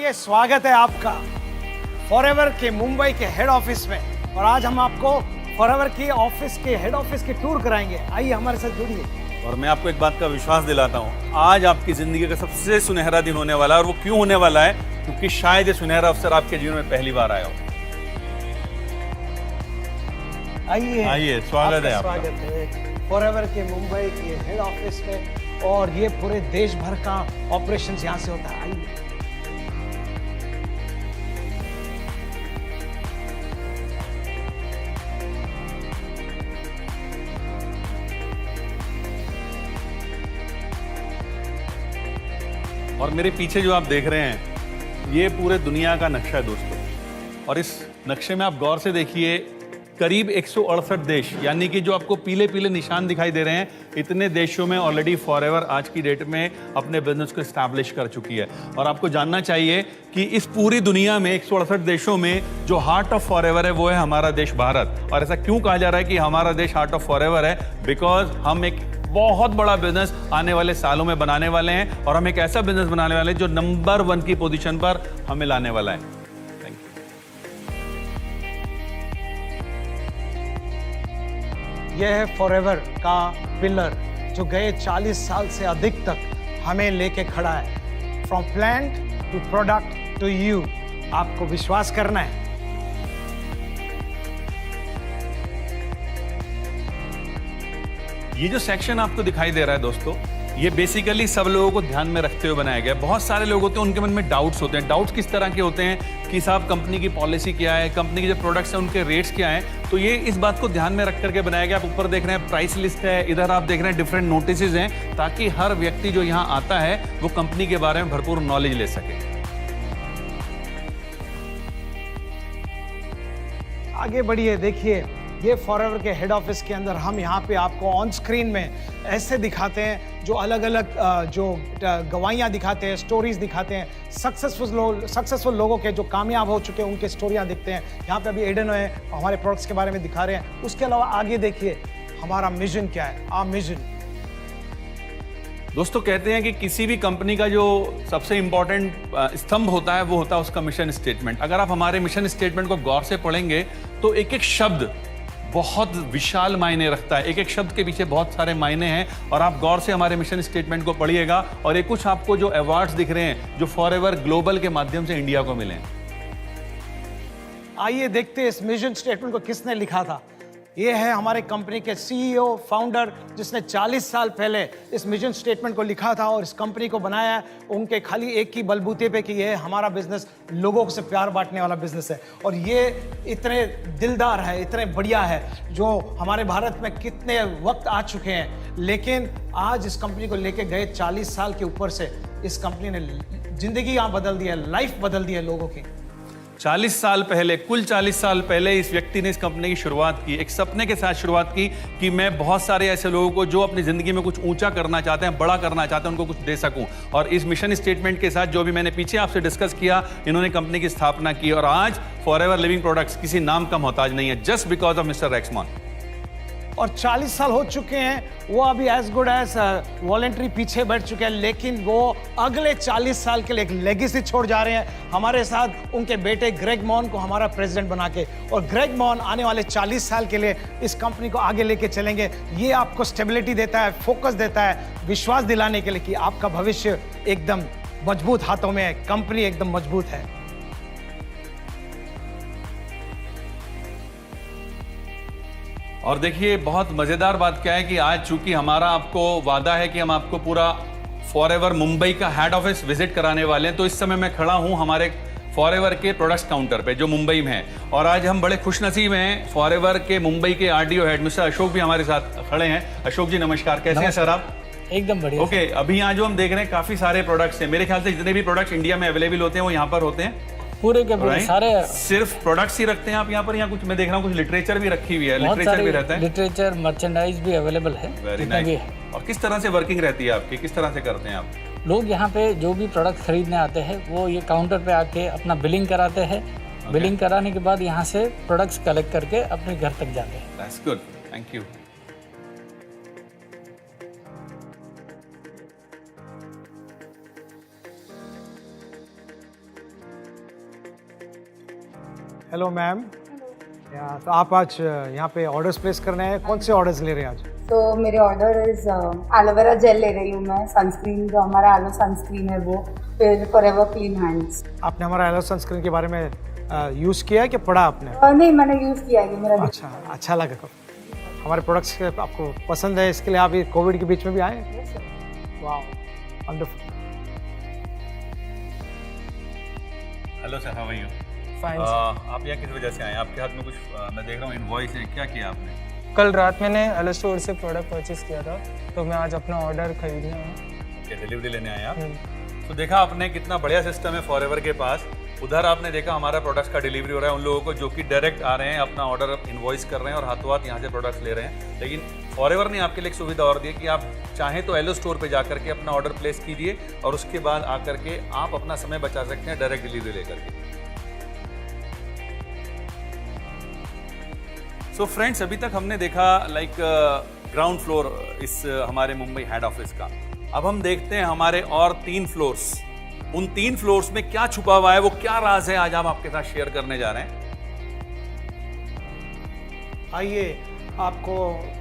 आइए, स्वागत है आपका फॉरएवर के मुंबई के हेड ऑफिस में। और आज हम आपको फॉरएवर के ऑफिस के हेड ऑफिस की टूर कराएंगे। आइए हमारे साथ जुड़िए। और मैं आपको एक बात का विश्वास दिलाता हूँ, आज आपकी जिंदगी का सबसे सुनहरा दिन होने वाला है। और वो क्यों होने वाला है? क्योंकि शायद ये सुनहरा अवसर आपके जीवन में पहली बार आया हो। आइए आइए, स्वागत है आपका। स्वागत है फॉरएवर के मुंबई के हेड ऑफिस में। और ये पूरे देश भर का ऑपरेशन यहाँ से होता है। आइए। और मेरे पीछे जो आप देख रहे हैं, ये पूरे दुनिया का नक्शा है दोस्तों। और इस नक्शे में आप गौर से देखिए, करीब 168 देश, यानी कि जो आपको पीले पीले निशान दिखाई दे रहे हैं, इतने देशों में ऑलरेडी फॉरएवर आज की डेट में अपने बिजनेस को एस्टैब्लिश कर चुकी है। और आपको जानना चाहिए कि इस पूरी दुनिया में 168 देशों में जो हार्ट ऑफ फॉरएवर है वो है हमारा देश भारत। और ऐसा क्यों कहा जा रहा है कि हमारा देश हार्ट ऑफ फॉरएवर है? बिकॉज हम एक बहुत बड़ा बिजनेस आने वाले सालों में बनाने वाले हैं। और हम एक ऐसा बिजनेस बनाने वाले हैं जो नंबर 1 की पोजीशन पर हमें लाने वाला है। Thank you. यह है फॉरएवर का पिलर जो गए 40 साल से अधिक तक हमें लेके खड़ा है। From plant to product to you. आपको विश्वास करना है। ये जो सेक्शन आपको दिखाई दे रहा है दोस्तों, ये बेसिकली सब लोगों को ध्यान में रखते हुए बनाया गया है। बहुत सारे लोग होते हैं, उनके मन में डाउट्स होते हैं। डाउट्स किस तरह के होते हैं कि साहब कंपनी की पॉलिसी क्या है, कंपनी के जो प्रोडक्ट्स हैं उनके रेट्स क्या हैं। तो ये इस बात को ध्यान में रख करके बनाया गया। आप ऊपर देख रहे हैं प्राइस लिस्ट है, इधर आप देख रहे हैं डिफरेंट नोटिस हैं, ताकि हर व्यक्ति जो यहाँ आता है वो कंपनी के बारे में भरपूर नॉलेज ले सके। आगे बढ़िए। देखिए, ये फॉरएवर के हेड ऑफिस के अंदर हम यहाँ पे आपको ऑन स्क्रीन में ऐसे दिखाते हैं जो अलग अलग जो गवाहियाँ दिखाते हैं, स्टोरीज दिखाते हैं। सक्सेसफुल लोगों के जो कामयाब हो चुके हैं उनके स्टोरियाँ दिखते हैं। यहाँ पे अभी एडन है, हमारे प्रोडक्ट्स के बारे में दिखा रहे हैं। उसके अलावा आगे देखिए हमारा मिशन क्या है। आवर मिशन दोस्तों, कहते हैं कि किसी भी कंपनी का जो सबसे इंपॉर्टेंट स्तंभ होता है वो होता है उसका मिशन स्टेटमेंट। अगर आप हमारे मिशन स्टेटमेंट को गौर से पढ़ेंगे तो एक एक शब्द बहुत विशाल मायने रखता है। एक एक शब्द के पीछे बहुत सारे मायने हैं। और आप गौर से हमारे मिशन स्टेटमेंट को पढ़िएगा। और ये कुछ आपको जो अवार्ड्स दिख रहे हैं जो फॉरएवर ग्लोबल के माध्यम से इंडिया को मिले हैं। आइए देखते हैं इस मिशन स्टेटमेंट को किसने लिखा था। ये है हमारे कंपनी के सीईओ फाउंडर, जिसने 40 साल पहले इस मिशन स्टेटमेंट को लिखा था और इस कंपनी को बनाया है उनके खाली एक ही बलबूते पे कि ये हमारा बिजनेस लोगों से प्यार बांटने वाला बिजनेस है। और ये इतने दिलदार है, इतने बढ़िया है, जो हमारे भारत में कितने वक्त आ चुके हैं, लेकिन आज इस कंपनी को लेके गए 40 साल के ऊपर से इस कंपनी ने जिंदगी यहाँ बदल दी है, लाइफ बदल दी है लोगों की। 40 साल पहले, कुल 40 साल पहले इस व्यक्ति ने इस कंपनी की शुरुआत की, एक सपने के साथ शुरुआत की कि मैं बहुत सारे ऐसे लोगों को जो अपनी जिंदगी में कुछ ऊंचा करना चाहते हैं, बड़ा करना चाहते हैं, उनको कुछ दे सकूं। और इस मिशन स्टेटमेंट के साथ जो भी मैंने पीछे आपसे डिस्कस किया, इन्होंने कंपनी की स्थापना की। और आज फॉरएवर लिविंग प्रोडक्ट्स किसी नाम का मोहताज नहीं है, जस्ट बिकॉज ऑफ मिस्टर रेक्समैन। और 40 साल हो चुके हैं, वो अभी एज गुड एज वॉलेंट्री पीछे बैठ चुके हैं, लेकिन वो अगले 40 साल के लिए एक लेगेसी छोड़ जा रहे हैं हमारे साथ उनके बेटे ग्रेग मॉन को हमारा प्रेसिडेंट बना के। और ग्रेग मॉन आने वाले 40 साल के लिए इस कंपनी को आगे लेके चलेंगे। ये आपको स्टेबिलिटी देता है, फोकस देता है, विश्वास दिलाने के लिए कि आपका भविष्य एकदम मजबूत हाथों में है, कंपनी एकदम मजबूत है। और देखिए, बहुत मजेदार बात क्या है कि आज चूंकि हमारा आपको वादा है कि हम आपको पूरा फॉरएवर मुंबई का हेड ऑफिस विजिट कराने वाले हैं, तो इस समय मैं खड़ा हूं हमारे फॉरएवर के प्रोडक्ट्स काउंटर पे जो मुंबई में है। और आज हम बड़े खुशनसीब हैं, फॉरएवर के मुंबई के आरडीओ हेड मिस्टर अशोक भी हमारे साथ खड़े हैं। अशोक जी नमस्कार, कैसे हैं सर आप? एकदम बढ़िया। ओके, अभी यहाँ जो हम देख रहे हैं काफी सारे प्रोडक्ट्स हैं। मेरे ख्याल से जितने भी प्रोडक्ट्स इंडिया में अवेलेबल होते हैं वो यहाँ पर होते हैं। पूरे के पूरे सारे। सिर्फ प्रोडक्ट्स ही रखते हैं आप यहाँ पर? यहाँ कुछ मैं देख रहा हूँ कुछ लिटरेचर भी रखी हुई है, लिटरेचर भी रहता है, लिटरेचर मर्चेंडाइज भी अवेलेबल है। Very nice. और किस तरह से वर्किंग रहती है आपकी, किस तरह से करते हैं आप? लोग यहाँ पे जो भी प्रोडक्ट खरीदने आते हैं वो ये काउंटर पे आके अपना बिलिंग कराते हैं। बिलिंग कराने के बाद यहाँ से प्रोडक्ट्स कलेक्ट करके अपने घर तक जाते हैं। That's good, thank you. Hello ma'am. तो आप आज यहाँ पे ऑर्डर्स प्लेस करने हैं, कौन से ऑर्डर्स ले रहे हैं आज? तो मेरे ऑर्डर इज एलोवेरा जेल ले रही हूँ मैं, सनस्क्रीन जो हमारा एलो सनस्क्रीन है वो, फिर फॉरएवर क्लीन हैंड्स। आपने हमारा एलो सनस्क्रीन के बारे में यूज़ किया है कि पढ़ा आपने? नहीं, मैंने यूज़ किया है, मेरा अच्छा लगा। हमारे प्रोडक्ट्स आपको पसंद है, इसके लिए आप ये कोविड के बीच में भी आए? वाह, wonderful. Hello sir, how are you? Fine. आप यहाँ किस वजह से आए? आपके हाथ में कुछ मैं देख रहा हूँ इनवॉइस है, क्या किया आपने? कल रात मैंने एलो स्टोर से प्रोडक्ट परचेज किया था, तो मैं आज अपना ऑर्डर खरीदने आया। ओके, डिलीवरी लेने आए आप? तो देखा आपने कितना बढ़िया सिस्टम है फॉरएवर के पास। उधर आपने देखा हमारा प्रोडक्ट्स का डिलीवरी हो रहा है उन लोगों को जो कि डायरेक्ट आ रहे हैं, अपना ऑर्डर इनवॉइस कर रहे हैं और हाथों हाथ यहाँ से प्रोडक्ट्स ले रहे हैं। लेकिन फॉरएवर ने आपके लिए एक सुविधा और दी है कि आप चाहें तो एलो स्टोर पे जाकर के अपना ऑर्डर प्लेस कीजिए और उसके बाद आकर के आप अपना समय बचा सकते हैं डायरेक्ट डिलीवरी लेकर के। सो फ्रेंड्स, अभी तक हमने देखा लाइक ग्राउंड फ्लोर इस हमारे मुंबई हेड ऑफिस का। अब हम देखते हैं हमारे और 3 फ्लोर्स। उन 3 फ्लोर्स में क्या छुपा हुआ है, वो क्या राज है, आज हम आपके साथ शेयर करने जा रहे हैं। आइए आपको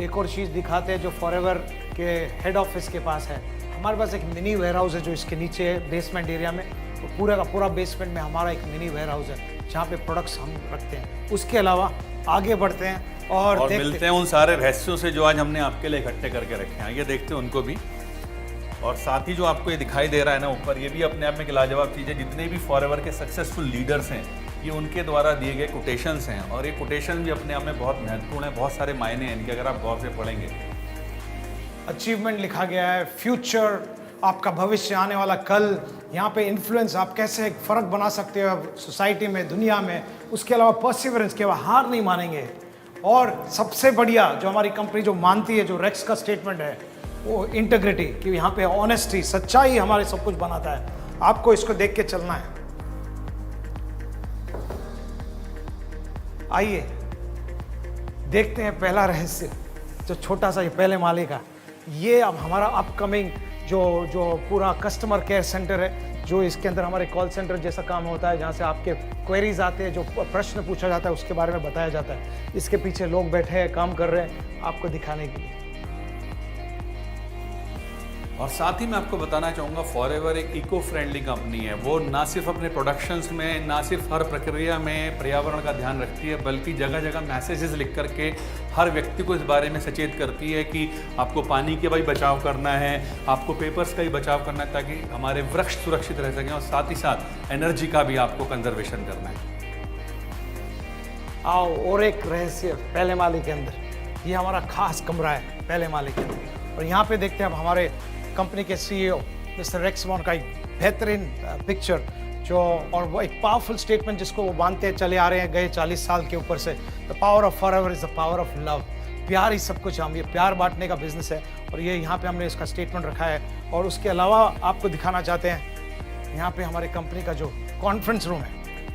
एक और चीज़ दिखाते हैं जो फॉरएवर के हेड ऑफिस के पास है। हमारे पास एक मिनी वेयर हाउस है जो इसके नीचे है बेसमेंट एरिया में। तो पूरा का पूरा बेसमेंट में हमारा एक मिनी वेयर हाउस है जहाँ पे प्रोडक्ट्स हम रखते हैं। उसके अलावा आगे बढ़ते हैं और मिलते हैं उन सारे रहस्यों से जो आज हमने आपके लिए इकट्ठे करके रखे हैं। आइए देखते हैं उनको भी। और साथ ही जो आपको ये दिखाई दे रहा है ना ऊपर, ये भी अपने आप में एक लाजवाब चीज़ है। जितने भी फॉरएवर के सक्सेसफुल लीडर्स हैं, ये उनके द्वारा दिए गए कोटेशंस हैं और ये कोटेशन भी अपने आप में बहुत महत्वपूर्ण है। बहुत सारे मायने हैं इनके, अगर आप गौर से पढ़ेंगे। अचीवमेंट लिखा गया है, फ्यूचर, आपका भविष्य, आने वाला कल, यहाँ पे इन्फ्लुएंस, आप कैसे एक फ़र्क बना सकते हो सोसाइटी में, दुनिया में। उसके अलावा परसिवरेंस, के हार नहीं मानेंगे। और सबसे बढ़िया जो हमारी कंपनी जो मानती है, जो रेक्स का स्टेटमेंट है, वो इंटीग्रिटी, कि यहाँ पे ऑनेस्टी, सच्चाई हमारे सब कुछ बनाता है। आपको इसको देख के चलना है। आइए देखते हैं पहला रहस्य, जो छोटा सा, ये पहले माले का। ये अब हमारा अपकमिंग जो पूरा कस्टमर केयर सेंटर है, जो इसके अंदर हमारे कॉल सेंटर जैसा काम होता है, जहाँ से आपके क्वेरीज आते हैं, जो प्रश्न पूछा जाता है उसके बारे में बताया जाता है। इसके पीछे लोग बैठे हैं, काम कर रहे हैं, आपको दिखाने के लिए। और साथ ही मैं आपको बताना चाहूँगा, फॉरएवर एक इको फ्रेंडली कंपनी है। वो ना सिर्फ अपने प्रोडक्शंस में, ना सिर्फ हर प्रक्रिया में पर्यावरण का ध्यान रखती है, बल्कि जगह जगह मैसेजेस लिख करके हर व्यक्ति को इस बारे में सचेत करती है कि आपको पानी के भी बचाव करना है, आपको पेपर्स का भी बचाव करना है, ताकि हमारे वृक्ष सुरक्षित रह सकें, और साथ ही साथ एनर्जी का भी आपको कंजर्वेशन करना है। आओ, और एक रहस्य पहले माले के अंदर। ये हमारा खास कमरा है पहले माले के अंदर, और यहाँ पे देखते हैं अब हमारे कंपनी के सीईओ मिस्टर रेक्स वॉन का एक बेहतरीन पिक्चर, जो और वो एक पावरफुल स्टेटमेंट जिसको वो बांधते चले आ रहे हैं गए 40 साल के ऊपर से। The power of forever is the power of love. प्यार ही सब कुछ, हम ये प्यार बांटने का बिजनेस है, और ये यहाँ पे हमने इसका स्टेटमेंट रखा है। और उसके अलावा आपको दिखाना चाहते हैं, यहाँ पे हमारे कंपनी का जो कॉन्फ्रेंस रूम है,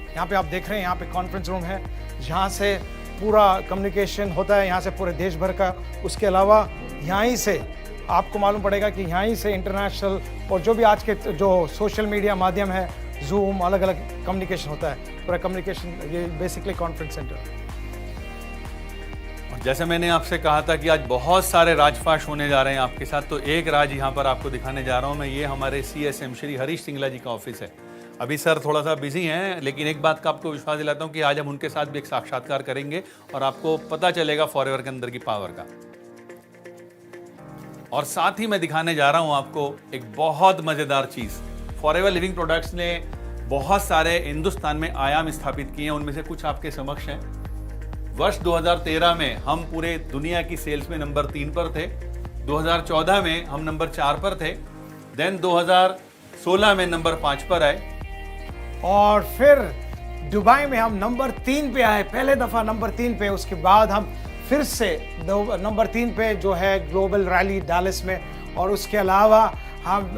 यहाँ पे आप देख रहे हैं, यहाँ पे कॉन्फ्रेंस रूम है जहाँ से पूरा कम्युनिकेशन होता है, यहाँ से पूरे देश भर का। उसके अलावा यहाँ ही से आपको मालूम पड़ेगा कि यहाँ ही से इंटरनेशनल और जो भी आज के जो सोशल मीडिया माध्यम है, जूम, अलग अलग कम्युनिकेशन होता है। पूरा कम्युनिकेशन, ये बेसिकली कॉन्फ्रेंस सेंटर। और जैसे मैंने आपसे कहा था कि आज बहुत सारे राजफाश होने जा रहे हैं आपके साथ, तो एक राज यहाँ पर आपको दिखाने जा रहा हूँ मैं। ये हमारे CSM श्री हरीश सिंगला जी का ऑफिस है। अभी सर थोड़ा सा बिजी हैं, लेकिन एक बात का आपको विश्वास दिलाता हूँ कि आज हम उनके साथ भी एक साक्षात्कार करेंगे और आपको पता चलेगा फॉरएवर के अंदर की पावर का। और साथ ही मैं दिखाने जा रहा हूं आपको एक बहुत मजेदार चीज। फॉरएवर लिविंग प्रोडक्ट्स ने बहुत सारे हिंदुस्तान में आयाम स्थापित किए हैं, उनमें से कुछ आपके समक्ष हैं। वर्ष 2013 में हम पूरे दुनिया की सेल्स में नंबर 3 पर थे। 2014 में हम नंबर 4 पर थे। देन 2016 में नंबर 5 पर आए, और फिर दुबई में हम नंबर 3 पे आए, पहले दफा नंबर 3 पे। उसके बाद हम फिर से नंबर 3 पे जो है ग्लोबल रैली डालस में, और उसके अलावा हम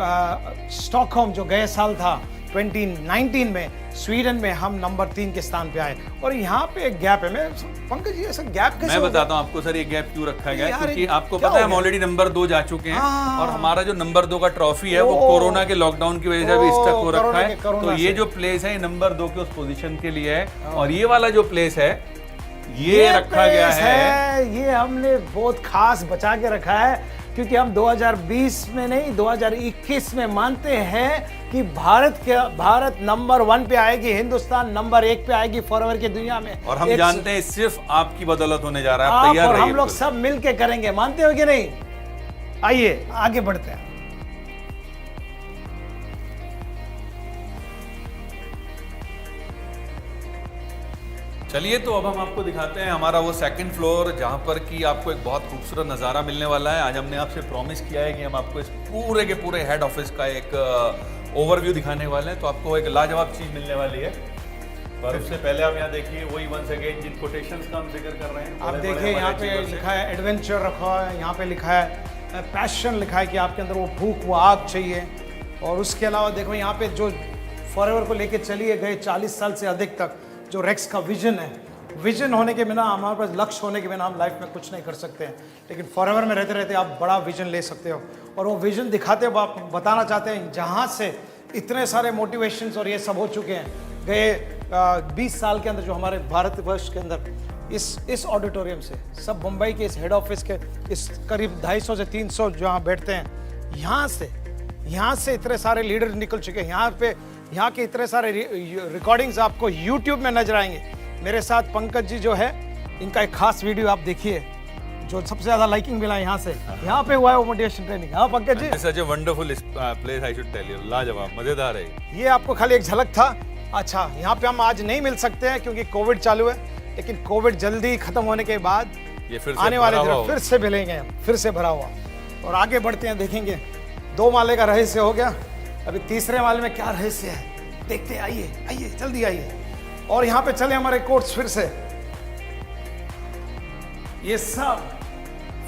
स्टॉकहोम जो गए साल था 2019 में स्वीडन में हम नंबर 3 के स्थान पे आए। और यहाँ पे एक गैप है। मैं पंकज जी ऐसा गैप कैसे मैं हो गया? बताता हूँ आपको सर ये गैप क्यों रखा गया है, यार, क्योंकि आपको क्या पता है हो हम गया? ऑलरेडी नंबर 2 जा चुके हैं हाँ। और हमारा जो नंबर 2 का ट्रॉफी है वो कोरोना के लॉकडाउन की वजह से भी स्टक हो रखा है। तो कोरोना ये से। जो प्लेस है ये नंबर 2 के उस पोजीशन के लिए है और ये वाला जो प्लेस है ये रखा गया प्लेस है। ये हमने बहुत खास बचा के रखा है क्योंकि हम 2020 में नहीं 2021 में मानते हैं कि भारत नंबर 1 पे आएगी, हिंदुस्तान नंबर 1 पे आएगी फॉरएवर की दुनिया में। और हम जानते हैं सिर्फ आपकी बदौलत होने जा रहा है। आप तैयार और रहिए हम लोग बिल्कुल। सब मिलके करेंगे, मानते हो कि नहीं? आइए आगे बढ़ते हैं। चलिए तो अब हम आपको दिखाते हैं हमारा वो सेकंड फ्लोर जहाँ पर कि आपको एक बहुत खूबसूरत नज़ारा मिलने वाला है। आज हमने आपसे प्रॉमिस किया है कि हम आपको इस पूरे के पूरे हेड ऑफिस का एक ओवरव्यू दिखाने वाले हैं, तो आपको एक लाजवाब चीज़ मिलने वाली है। पर उससे पहले आप यहाँ देखिए वही वंस अगेन जिन कोटेशंस का हम जिक्र कर रहे हैं। आप बड़े-बड़े देखिए यहाँ हमारे पे achievers हैं। लिखा है एडवेंचर रखा है, यहाँ पे लिखा है पैशन लिखा है कि आपके अंदर वो भूख वो आग चाहिए। और उसके अलावा देखो यहाँ पे जो फॉरएवर को लेके चलिए गए 40 साल से अधिक तक जो रेक्स का विजन है, विजन होने के बिना, हमारे पास लक्ष्य होने के बिना हम लाइफ में कुछ नहीं कर सकते हैं, लेकिन फॉरएवर में रहते रहते आप बड़ा विजन ले सकते हो। और वो विजन दिखाते हो, आप बताना चाहते हैं जहाँ से इतने सारे मोटिवेशंस और ये सब हो चुके हैं गए 20 साल के अंदर, जो हमारे भारतवर्ष के अंदर इस ऑडिटोरियम से सब मुंबई के इस हेड ऑफिस के इस करीब 250 से 300 जहाँ बैठते हैं, यहाँ से इतने सारे लीडर निकल चुके हैं। यहाँ के इतने सारे रिकॉर्डिंग्स आपको यूट्यूब में नजर आएंगे। मेरे साथ पंकज जी जो है, इनका एक खास वीडियो आप देखिए जो सबसे ज्यादा लाइकिंग मिला है यहाँ से। यहाँ पे हुआ है वो मोटिवेशन ट्रेनिंग। हाँ Pankaj ji, such a wonderful place I should tell you, लाजवाब, मजेदार है। ये आपको खाली एक झलक था। अच्छा, यहाँ पे हम आज नहीं मिल सकते हैं क्योंकि कोविड चालू है, लेकिन कोविड जल्दी खत्म होने के बाद ये फिर से आने वाले भरा हुआ दिनों फिर से मिलेंगे, फिर से भरा हुआ। और आगे बढ़ते हैं, देखेंगे 2 माले का रहस्य हो गया, अभी तीसरे माले में क्या रहस्य है देखते हैं। आइए जल्दी आइए। और यहाँ पे चले हमारे कोर्स फिर से। ये सब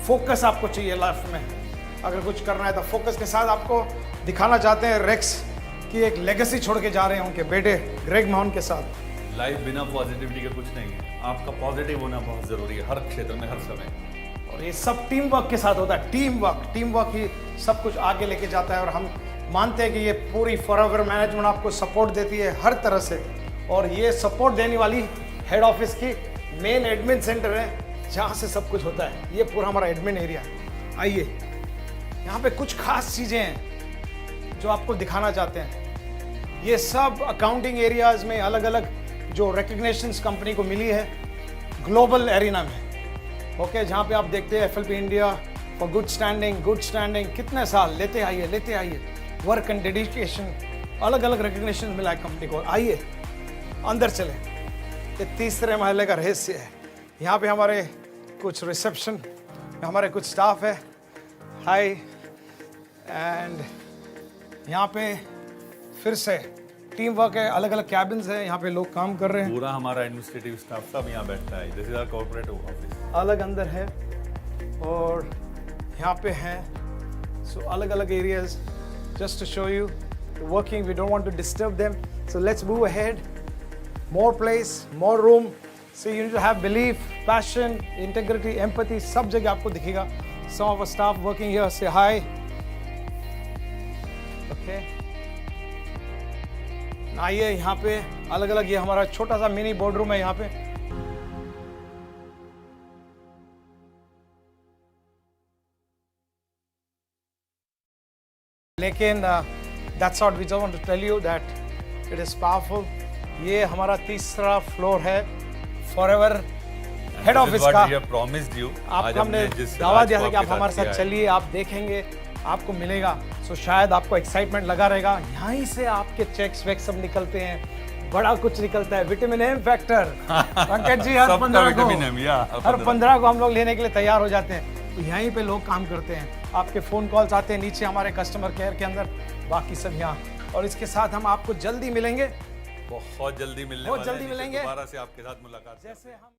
फोकस आपको चाहिए लाइफ में, अगर कुछ करना है तो फोकस के साथ आपको दिखाना चाहते हैं रेक्स की एक लेगेसी छोड़ के जा रहे हैं उनके बेटे ग्रेग महान के साथ। लाइफ बिना पॉजिटिविटी के कुछ नहीं है, आपका पॉजिटिव होना बहुत जरूरी है हर क्षेत्र में, हर समय। और ये सब टीम वर्क के साथ होता है। टीम वर्क ही सब कुछ आगे लेके जाता है। और हम मानते हैं कि ये पूरी फॉरएवर मैनेजमेंट आपको सपोर्ट देती है हर तरह से। और ये सपोर्ट देने वाली हेड ऑफिस की मेन एडमिन सेंटर है जहाँ से सब कुछ होता है। ये पूरा हमारा एडमिन एरिया है। आइए, यहाँ पे कुछ खास चीज़ें हैं जो आपको दिखाना चाहते हैं। ये सब अकाउंटिंग एरियाज में अलग अलग जो रिकग्निशंस कंपनी को मिली है ग्लोबल एरिना में। ओके, जहाँ पे आप देखते हैं FLP India for good standing कितने साल लेते आइए वर्क एंड डेडिकेशन, अलग अलग रिकग्निशन मिला है कंपनी को। आइए अंदर चले। ये तीसरे महले का रहस्य है। यहाँ पे हमारे कुछ रिसेप्शन, हमारे कुछ स्टाफ है। हाय। एंड यहाँ पे फिर से टीम वर्क है, अलग अलग कैबिन्स है, यहाँ पे लोग काम कर रहे हैं। पूरा हमारा एडमिनिस्ट्रेटिव स्टाफ सब यहाँ बैठता है। This is our corporate office. अलग अंदर है और यहाँ पे हैं। सो अलग अलग areas, just to show you the working, we don't want to disturb them, so let's move ahead. More place, more room. So you need to have belief, passion, integrity, empathy, सब जगह आपको दिखेगा। Some of our staff working here say hi. Okay. आइए, यहाँ पे अलग अलग, ये हमारा छोटा सा मिनी बोर्ड रूम है यहाँ पे। लेकिन that's what we just want to tell you that it is powerful. ये हमारा तीसरा फ्लोर है फॉरएवर हेड ऑफिस का। प्रॉमिस्ड यू, आपको हमने दावा दिया था कि आप हमारे साथ चलिए, आप देखेंगे, आपको मिलेगा। सो शायद आपको एक्साइटमेंट लगा रहेगा। यहीं से आपके चेक्स वेक्स सब निकलते हैं, बड़ा कुछ निकलता है। Vitamin M factor Pankaj ji हर 15 को हम लोग लेने के लिए तैयार हो जाते हैं। तो यहीं पे लोग काम करते हैं। आपके फ़ोन कॉल्स आते हैं नीचे हमारे कस्टमर केयर के अंदर, बाकी सब यहाँ। और इसके साथ हम आपको जल्दी मिलेंगे, बहुत जल्दी मिलने बहुत वाले हैं, जल्दी जिससे मिलेंगे। दोबारा से आपके साथ मुलाकात जैसे हम